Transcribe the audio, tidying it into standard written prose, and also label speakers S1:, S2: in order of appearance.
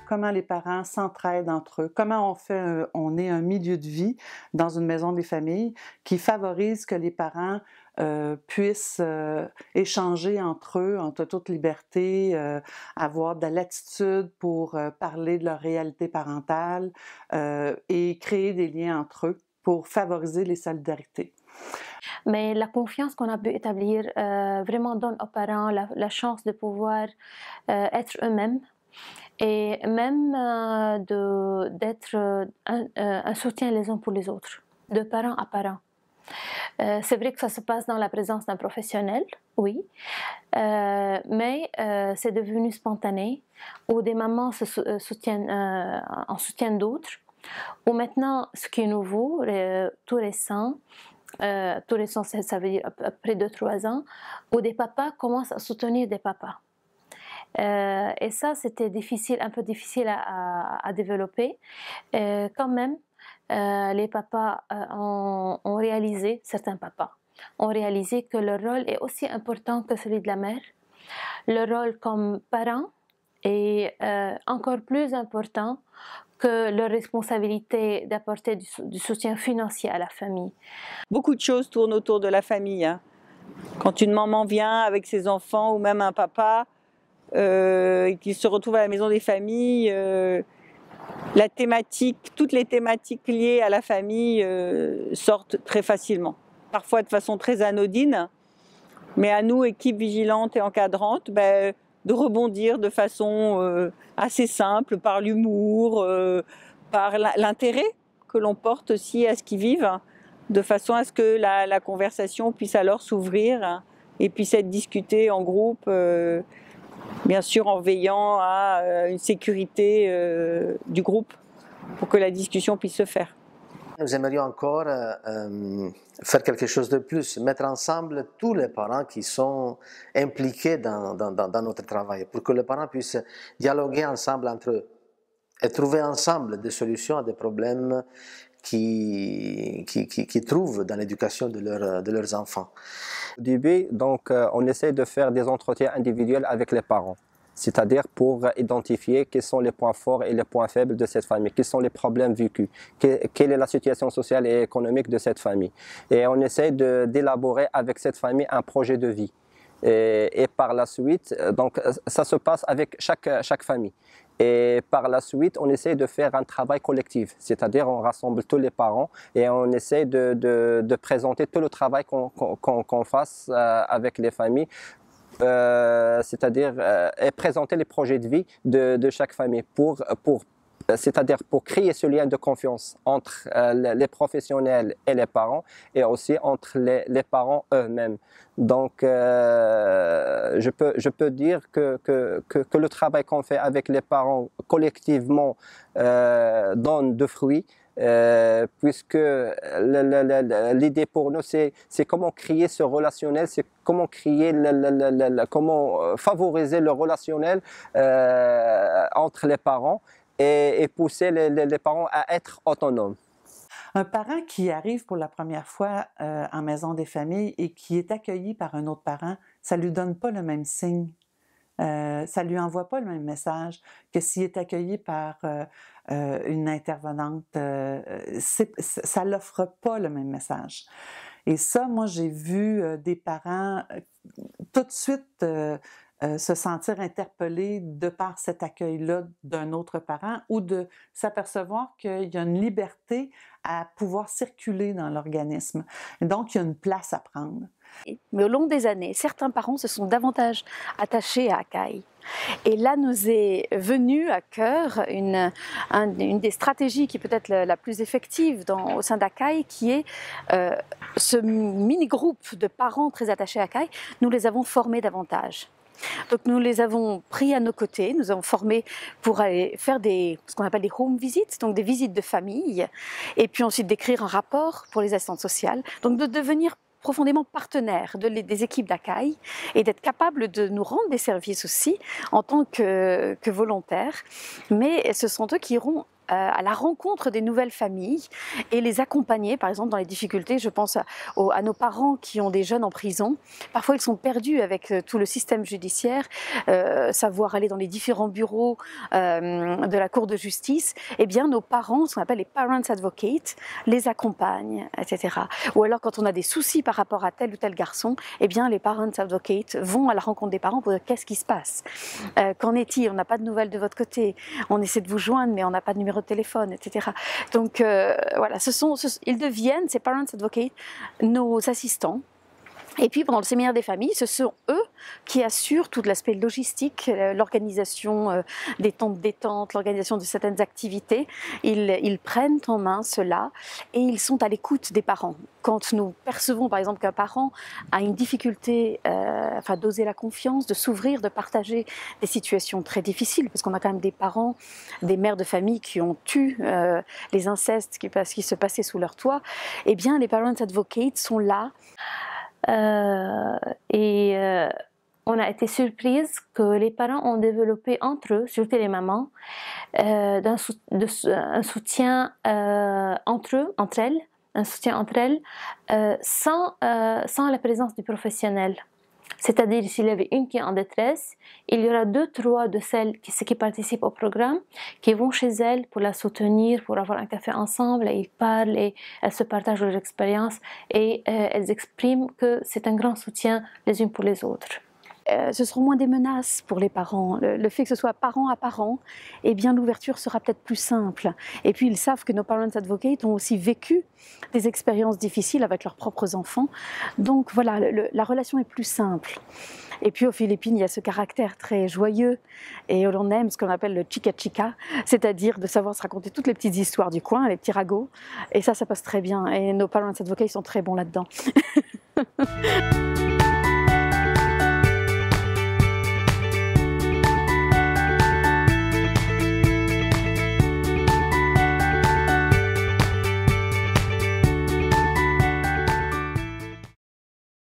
S1: comment les parents s'entraident entre eux, comment on est un milieu de vie dans une maison des familles qui favorise que les parents puissent échanger entre eux en toute liberté, avoir de l'attitude pour parler de leur réalité parentale et créer des liens entre eux pour favoriser les solidarités.
S2: Mais la confiance qu'on a pu établir vraiment donne aux parents la chance de pouvoir être eux-mêmes et même d'être un soutien les uns pour les autres, de parent à parent. C'est vrai que ça se passe dans la présence d'un professionnel, oui, mais c'est devenu spontané, où des mamans soutiennent, en soutiennent d'autres, où maintenant, ce qui est nouveau, tout récent, ça veut dire après 2-3 ans, où des papas commencent à soutenir des papas. Et ça, c'était un peu difficile à développer. Quand même, les papas ont réalisé, certains papas, ont réalisé que leur rôle est aussi important que celui de la mère. Leur rôle comme parent est encore plus important que leur responsabilité d'apporter du soutien financier à la famille.
S3: Beaucoup de choses tournent autour de la famille, hein. Quand une maman vient avec ses enfants ou même un papa qui se retrouve à la maison des familles, toutes les thématiques liées à la famille sortent très facilement. Parfois de façon très anodine, mais à nous, équipe vigilante et encadrante, de rebondir de façon assez simple, par l'humour, par l'intérêt que l'on porte aussi à ce qu'ils vivent, de façon à ce que la conversation puisse alors s'ouvrir et puisse être discutée en groupe, bien sûr en veillant à une sécurité du groupe pour que la discussion puisse se faire.
S4: Nous aimerions encore faire quelque chose de plus, mettre ensemble tous les parents qui sont impliqués dans notre travail, pour que les parents puissent dialoguer ensemble entre eux et trouver ensemble des solutions à des problèmes qu'ils trouvent dans l'éducation de leurs enfants.
S5: Au début, donc, on essaie de faire des entretiens individuels avec les parents. C'est-à-dire pour identifier quels sont les points forts et les points faibles de cette famille, quels sont les problèmes vécus, quelle est la situation sociale et économique de cette famille. Et on essaie d'élaborer avec cette famille un projet de vie. Et par la suite, donc, ça se passe avec chaque famille. Et par la suite, on essaie de faire un travail collectif, c'est-à-dire on rassemble tous les parents et on essaie de présenter tout le travail qu'on fasse avec les familles, c'est-à-dire et présenter les projets de vie de chaque famille c'est-à-dire pour créer ce lien de confiance entre les professionnels et les parents et aussi entre les parents eux-mêmes. Donc, je peux dire que le travail qu'on fait avec les parents collectivement donne de fruits. Puisque l'idée pour nous, c'est comment créer ce relationnel, c'est comment créer, comment favoriser le relationnel entre les parents et pousser les parents à être autonomes.
S1: Un parent qui arrive pour la première fois en maison des familles et qui est accueilli par un autre parent, ça ne lui donne pas le même signe. Ça ne lui envoie pas le même message que s'il est accueilli par une intervenante. Ça ne l'offre pas le même message. Et ça, moi, j'ai vu des parents tout de suite se sentir interpellés de par cet accueil-là d'un autre parent ou de s'apercevoir qu'il y a une liberté à pouvoir circuler dans l'organisme. Donc, il y a une place à prendre.
S6: Mais au long des années, certains parents se sont davantage attachés à Akai. Et là nous est venue à cœur une des stratégies qui peut être la plus effective au sein d'Akai, qui est ce mini-groupe de parents très attachés à Akai. Nous les avons formés davantage. Donc nous les avons pris à nos côtés, nous avons formés pour aller faire ce qu'on appelle des home visits, donc des visites de famille, et puis ensuite d'écrire un rapport pour les assistantes sociales, donc de devenir profondément partenaires des équipes d'Akai et d'être capables de nous rendre des services aussi en tant que volontaires, mais ce sont eux qui iront à la rencontre des nouvelles familles et les accompagner, par exemple, dans les difficultés. Je pense à nos parents qui ont des jeunes en prison. Parfois, ils sont perdus avec tout le système judiciaire, savoir aller dans les différents bureaux de la Cour de justice. Eh bien, nos parents, ce qu'on appelle les parents advocates, les accompagnent, etc. Ou alors, quand on a des soucis par rapport à tel ou tel garçon, eh bien, les parents advocates vont à la rencontre des parents pour dire qu'est-ce qui se passe, qu'en est-il, on n'a pas de nouvelles de votre côté, on essaie de vous joindre, mais on n'a pas de numéro de téléphone, etc. Donc, voilà, ils deviennent, ces parents advocates, nos assistants. Et puis pendant le séminaire des familles, ce sont eux qui assurent tout l'aspect logistique, l'organisation des temps de détente, l'organisation de certaines activités. Ils prennent en main cela et ils sont à l'écoute des parents. Quand nous percevons par exemple qu'un parent a une difficulté d'oser la confiance, de s'ouvrir, de partager des situations très difficiles, parce qu'on a quand même des parents, des mères de famille qui ont eu les incestes qui se passaient sous leur toit, eh bien les parents advocates sont là. On a été surprise que les parents ont développé entre eux, surtout les mamans, un soutien entre elles, sans la présence du professionnel. C'est-à-dire, s'il y avait une qui est en détresse, il y aura 2-3 de celles qui participent au programme qui vont chez elle pour la soutenir, pour avoir un café ensemble, et ils parlent et elles se partagent leurs expériences et elles expriment que c'est un grand soutien les unes pour les autres. Ce seront moins des menaces pour les parents. Le fait que ce soit parent à parent, eh bien l'ouverture sera peut-être plus simple. Et puis ils savent que nos parents advocates ont aussi vécu des expériences difficiles avec leurs propres enfants. Donc voilà, la relation est plus simple. Et puis aux Philippines, il y a ce caractère très joyeux et on aime ce qu'on appelle le chica chica, c'est-à-dire de savoir se raconter toutes les petites histoires du coin, les petits ragots. Et ça passe très bien. Et nos parents advocates sont très bons là-dedans.